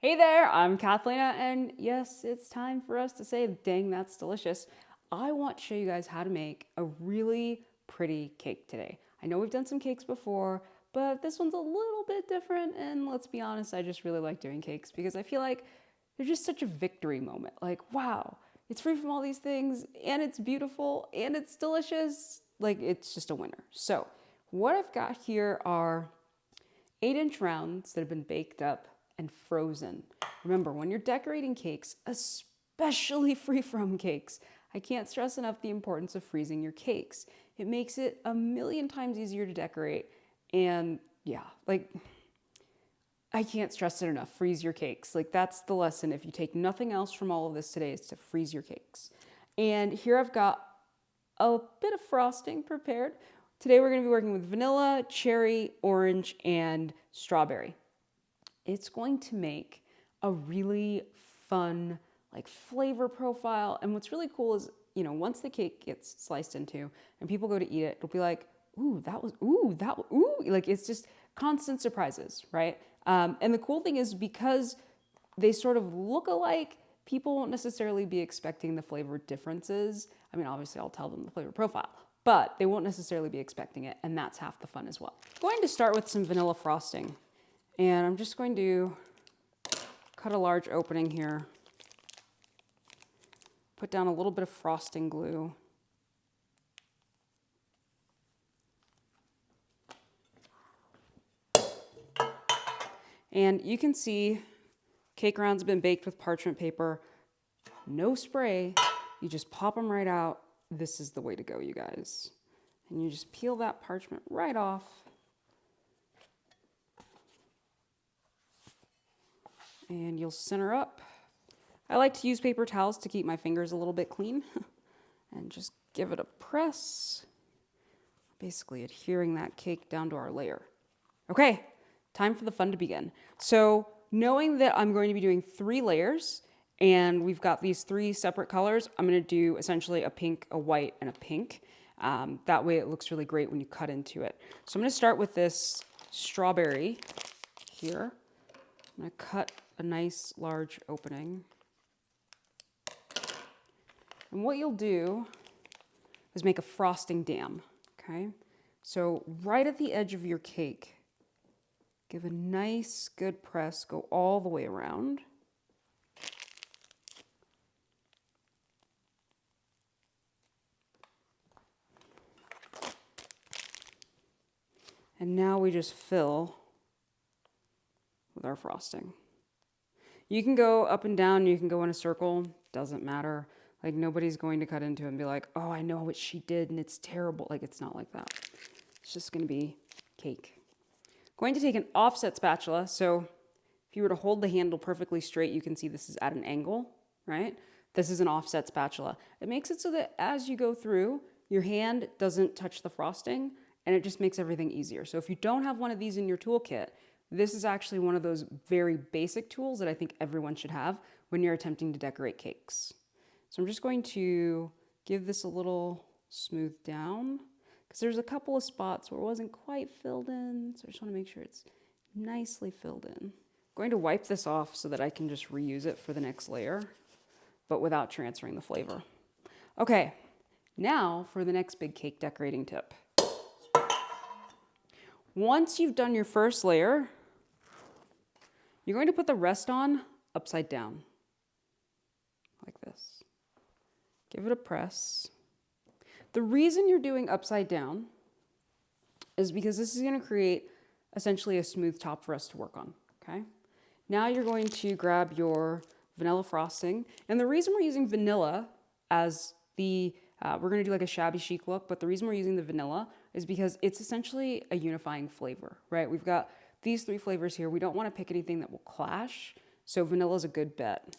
Hey there, I'm Kathlena, and yes, it's time for us to say, dang, that's delicious. I want to show you guys how to make a really pretty cake today. I know we've done some cakes before, but this one's a little bit different, and let's be honest, I just really like doing cakes because I feel like they're just such a victory moment. Like, wow, it's free from all these things, and it's beautiful, and it's delicious. Like, it's just a winner. So, what I've got here are 8-inch rounds that have been baked up and frozen. Remember, when you're decorating cakes, especially free-from cakes, I can't stress enough the importance of freezing your cakes. It makes it a million times easier to decorate. And yeah, like, I can't stress it enough. Freeze your cakes. Like, that's the lesson. If you take nothing else from all of this today, is to freeze your cakes. And here I've got a bit of frosting prepared. Today we're going to be working with vanilla, cherry, orange, and strawberry. It's going to make a really fun like flavor profile. And what's really cool is, once the cake gets sliced into and people go to eat it, it'll be like, ooh, like it's just constant surprises, right? And the cool thing is because they sort of look alike, people won't necessarily be expecting the flavor differences. I mean, obviously I'll tell them the flavor profile, but they won't necessarily be expecting it, and that's half the fun as well. I'm going to start with some vanilla frosting, and I'm just going to cut a large opening here, put down a little bit of frosting glue, and you can see cake rounds have been baked with parchment paper. No spray, you just pop them right out. This is the way to go, you guys. And you just peel that parchment right off. And you'll center up. I like to use paper towels to keep my fingers a little bit clean. And just give it a press. Basically adhering that cake down to our layer. Okay, time for the fun to begin. So knowing that I'm going to be doing 3 layers, and we've got these 3 separate colors, I'm going to do essentially a pink, a white, and a pink. That way it looks really great when you cut into it. So I'm going to start with this strawberry here. I'm going to cut a nice large opening. And what you'll do is make a frosting dam, okay? So right at the edge of your cake, give a nice good press, go all the way around. And now we just fill with our frosting. You can go up and down, you can go in a circle, doesn't matter. Like, nobody's going to cut into it and be like, oh, I know what she did and it's terrible. Like, it's not like that. It's just gonna be cake. Going to take an offset spatula. So if you were to hold the handle perfectly straight, you can see this is at an angle, right? This is an offset spatula. It makes it so that as you go through, your hand doesn't touch the frosting, and it just makes everything easier. So if you don't have one of these in your toolkit, this is actually one of those very basic tools that I think everyone should have when you're attempting to decorate cakes. So I'm just going to give this a little smooth down because there's a couple of spots where it wasn't quite filled in. So I just want to make sure it's nicely filled in. I'm going to wipe this off so that I can just reuse it for the next layer, but without transferring the flavor. Okay, now for the next big cake decorating tip. Once you've done your first layer, you're going to put the rest on upside down, like this. Give it a press. The reason you're doing upside down is because this is going to create essentially a smooth top for us to work on, okay? Now you're going to grab your vanilla frosting, and the reason we're using vanilla as the we're going to do like a shabby chic look, but the reason we're using the vanilla is because it's essentially a unifying flavor, right? We've got these 3 flavors here. We don't want to pick anything that will clash, so vanilla is a good bet.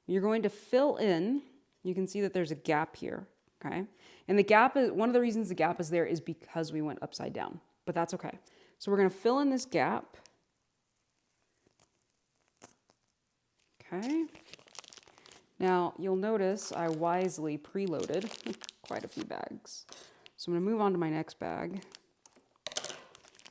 You're going to fill in. You can see that there's a gap here, okay? And the gap is, one of the reasons the gap is there is because we went upside down, but that's okay. So we're going to fill in this gap. Okay. Now, you'll notice I wisely preloaded quite a few bags. So I'm going to move on to my next bag.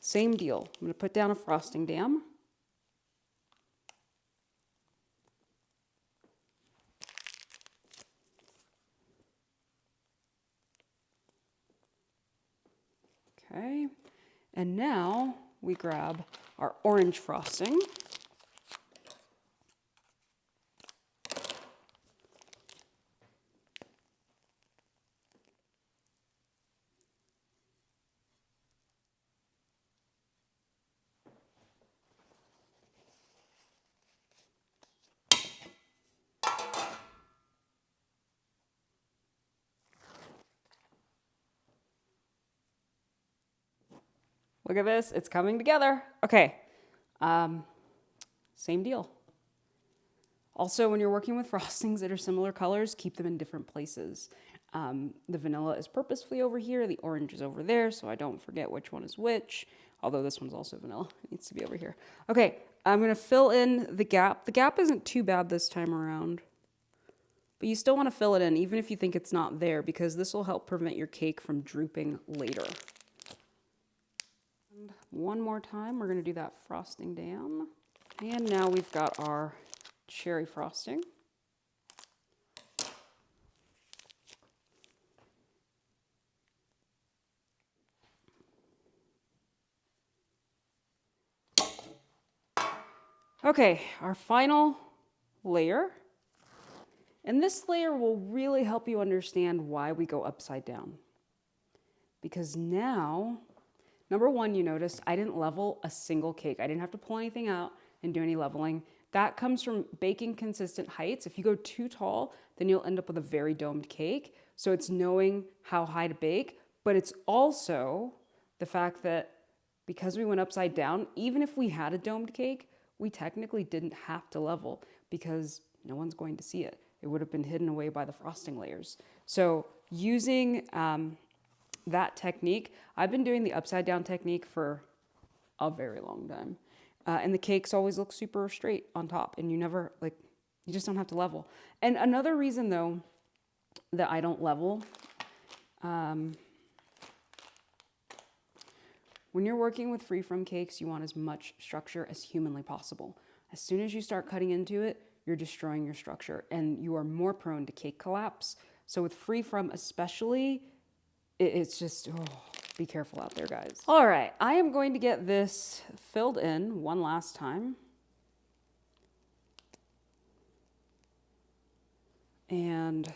Same deal. I'm going to put down a frosting dam. Okay, and now we grab our orange frosting. Look at this, it's coming together. Okay, same deal. Also, when you're working with frostings that are similar colors, keep them in different places. The vanilla is purposefully over here, the orange is over there, so I don't forget which one is which, although this one's also vanilla, it needs to be over here. Okay, I'm gonna fill in the gap. The gap isn't too bad this time around, but you still wanna fill it in, even if you think it's not there, because this will help prevent your cake from drooping later. And one more time, we're gonna do that frosting down. And now we've got our cherry frosting. Okay, our final layer. And this layer will really help you understand why we go upside down. Because now, number one, you notice I didn't level a single cake. I didn't have to pull anything out and do any leveling. That comes from baking consistent heights. If you go too tall, then you'll end up with a very domed cake. So it's knowing how high to bake, but it's also the fact that because we went upside down, even if we had a domed cake, we technically didn't have to level because no one's going to see it. It would have been hidden away by the frosting layers. So using that technique, I've been doing the upside down technique for a very long time. And the cakes always look super straight on top and you never, you just don't have to level. And another reason though that I don't level, when you're working with free-from cakes, you want as much structure as humanly possible. As soon as you start cutting into it, you're destroying your structure and you are more prone to cake collapse. So with free-from especially, it's just, be careful out there, guys. All right, I am going to get this filled in one last time. And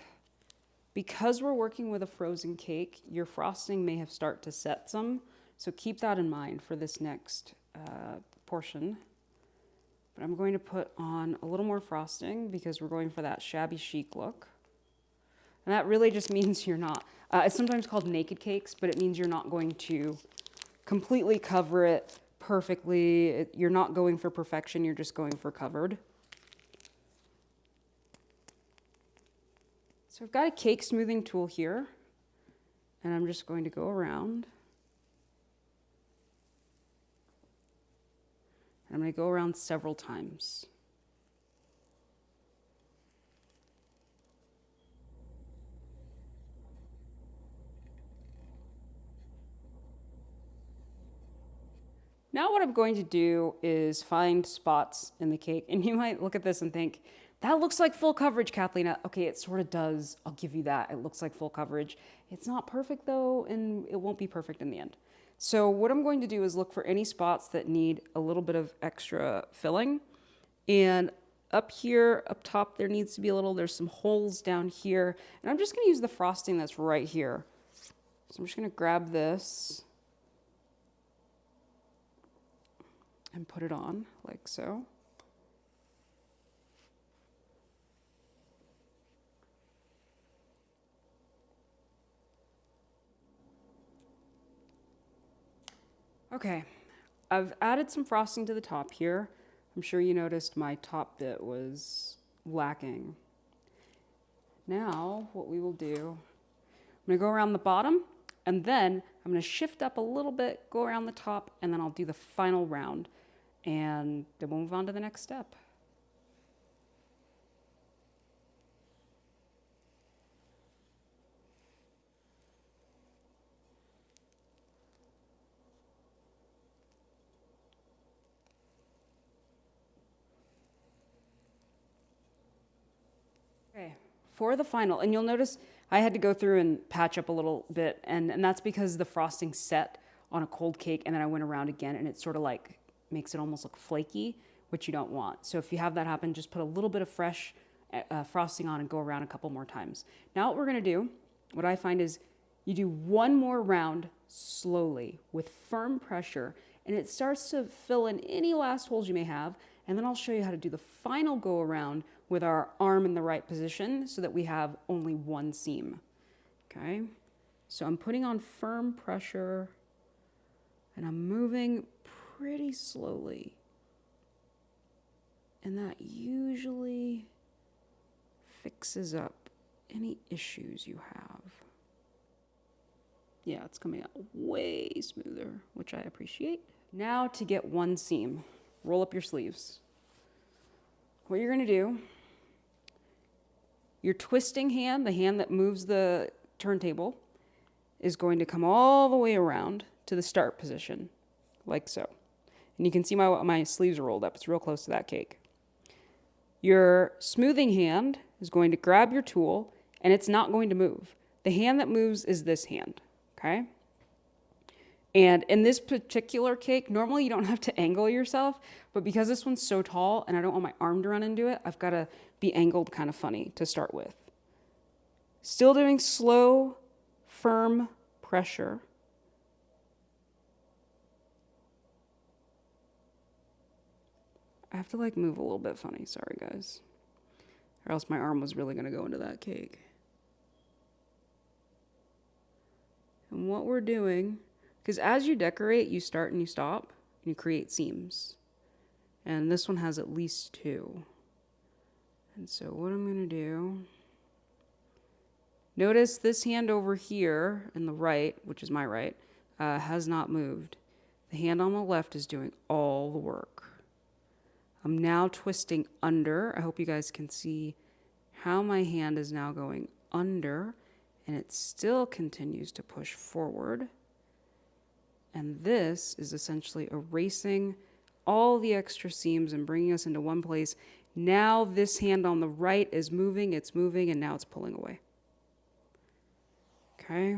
because we're working with a frozen cake, your frosting may have started to set some. So keep that in mind for this next portion. But I'm going to put on a little more frosting because we're going for that shabby chic look. And that really just means you're not, it's sometimes called naked cakes, but it means you're not going to completely cover it perfectly. You're not going for perfection, you're just going for covered. So I've got a cake smoothing tool here, and I'm just going to go around. I'm going to go around several times. Now what I'm going to do is find spots in the cake, and you might look at this and think, that looks like full coverage, Kathleen. Okay, it sort of does. I'll give you that. It looks like full coverage. It's not perfect though, and it won't be perfect in the end. So what I'm going to do is look for any spots that need a little bit of extra filling. And up here, up top, there needs to be there's some holes down here. And I'm just gonna use the frosting that's right here. So I'm just gonna grab this and put it on like so. Okay, I've added some frosting to the top here. I'm sure you noticed my top bit was lacking. Now, what we will do, I'm gonna go around the bottom, and then I'm gonna shift up a little bit, go around the top, and then I'll do the final round. And then we'll move on to the next step. Okay, for the final, and you'll notice I had to go through and patch up a little bit, and that's because the frosting set on a cold cake, and then I went around again, and it sort of like makes it almost look flaky, which you don't want. So if you have that happen, just put a little bit of fresh frosting on and go around a couple more times. Now what we're gonna do, what I find is you do one more round slowly with firm pressure, and it starts to fill in any last holes you may have, and then I'll show you how to do the final go around with our arm in the right position so that we have only one seam. Okay, so I'm putting on firm pressure and I'm moving pretty slowly. And that usually fixes up any issues you have. Yeah, it's coming out way smoother, which I appreciate. Now to get one seam, roll up your sleeves. What you're gonna do, your twisting hand, the hand that moves the turntable, is going to come all the way around to the start position, like so. And you can see my sleeves are rolled up. It's real close to that cake. Your smoothing hand is going to grab your tool, and it's not going to move. The hand that moves is this hand, okay? And in this particular cake, normally you don't have to angle yourself, but because this one's so tall and I don't want my arm to run into it, I've got to be angled kind of funny to start with. Still doing slow, firm pressure. I have to like move a little bit funny, sorry guys. Or else my arm was really gonna go into that cake. And what we're doing, because as you decorate, you start and you stop, and you create seams. And this one has at least 2. And so what I'm gonna do, notice this hand over here in the right, which is my right, has not moved. The hand on the left is doing all the work. I'm now twisting under. I hope you guys can see how my hand is now going under, and it still continues to push forward. And this is essentially erasing all the extra seams and bringing us into one place. Now this hand on the right is moving, and now it's pulling away. Okay.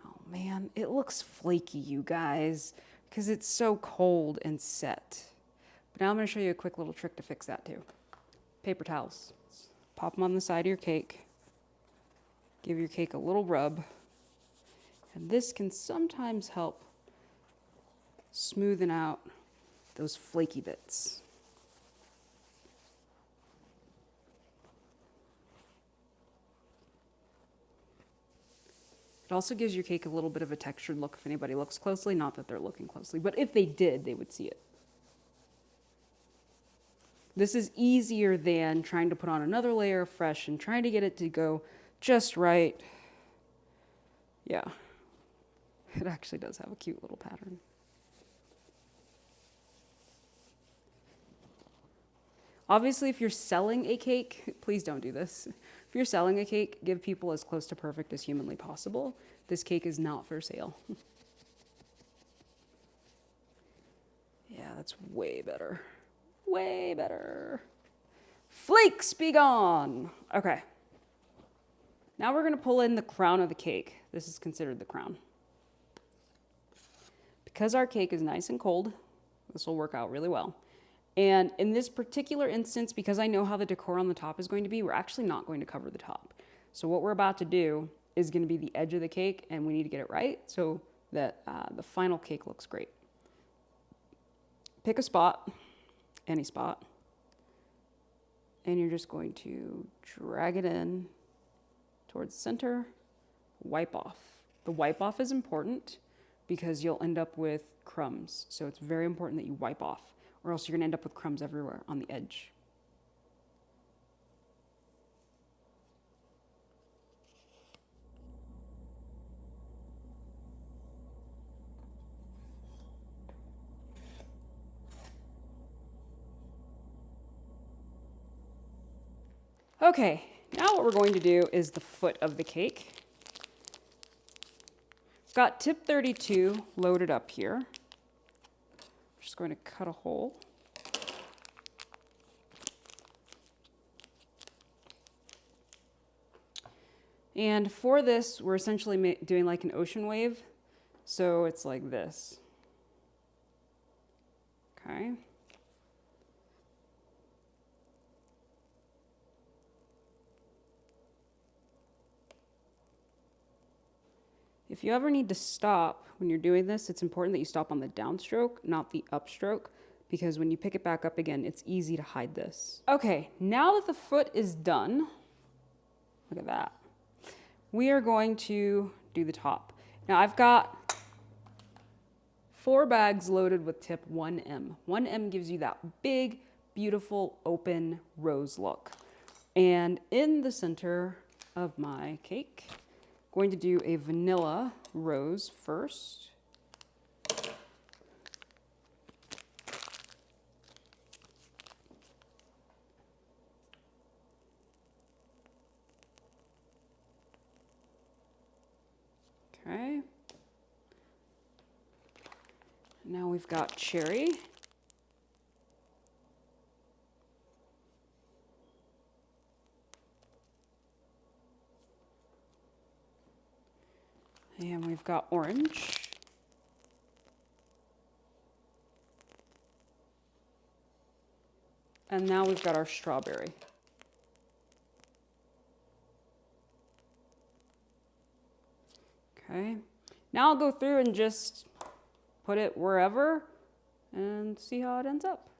Oh man, it looks flaky, you guys, because it's so cold and set. But now I'm going to show you a quick little trick to fix that too. Paper towels. Pop them on the side of your cake. Give your cake a little rub. And this can sometimes help smoothen out those flaky bits. It also gives your cake a little bit of a textured look if anybody looks closely. Not that they're looking closely, but if they did, they would see it. This is easier than trying to put on another layer of fresh and trying to get it to go just right. Yeah, it actually does have a cute little pattern. Obviously, if you're selling a cake, please don't do this. If you're selling a cake, give people as close to perfect as humanly possible. This cake is not for sale. Yeah, that's way better. Way better. Flakes be gone. Okay. Now we're going to pull in the crown of the cake. This is considered the crown. Because our cake is nice and cold, this will work out really well. And in this particular instance, because I know how the decor on the top is going to be, we're actually not going to cover the top. So what we're about to do is going to be the edge of the cake, and we need to get it right so that the final cake looks great. Pick a spot. Any spot, and you're just going to drag it in towards the center, wipe off. The wipe off is important because you'll end up with crumbs, so it's very important that you wipe off, or else you're going to end up with crumbs everywhere on the edge. Okay, now what we're going to do is the foot of the cake. Got tip 32 loaded up here. I'm just going to cut a hole. And for this, we're essentially doing like an ocean wave. So it's like this. Okay. If you ever need to stop when you're doing this, it's important that you stop on the downstroke, not the upstroke, because when you pick it back up again, it's easy to hide this. Okay, now that the foot is done, look at that. We are going to do the top. Now I've got 4 bags loaded with tip 1M. 1M gives you that big, beautiful, open rose look. And in the center of my cake, I'm going to do a vanilla rose first. Okay. Now we've got cherry. And we've got orange. And now we've got our strawberry. Okay. Now I'll go through and just put it wherever and see how it ends up.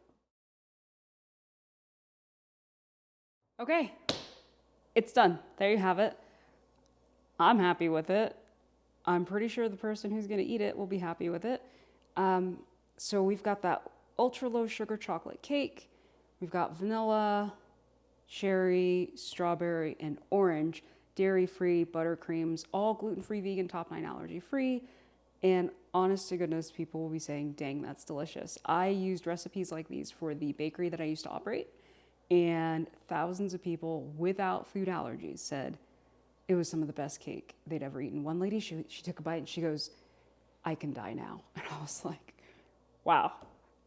Okay, it's done. There you have it. I'm happy with it. I'm pretty sure the person who's gonna eat it will be happy with it. So we've got that ultra low sugar chocolate cake. We've got vanilla, cherry, strawberry, and orange, dairy-free buttercreams, all gluten-free, vegan, top 9 allergy-free. And honest to goodness, people will be saying, dang, that's delicious. I used recipes like these for the bakery that I used to operate, and thousands of people without food allergies said it was some of the best cake they'd ever eaten. One lady, she took a bite and she goes, I can die now. And I was like, wow.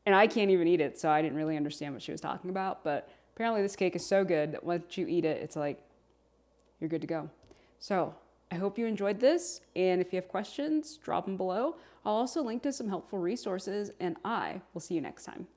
And I can't even eat it, so I didn't really understand what she was talking about. But apparently this cake is so good that once you eat it, it's like, you're good to go. So I hope you enjoyed this. And if you have questions, drop them below. I'll also link to some helpful resources, and I will see you next time.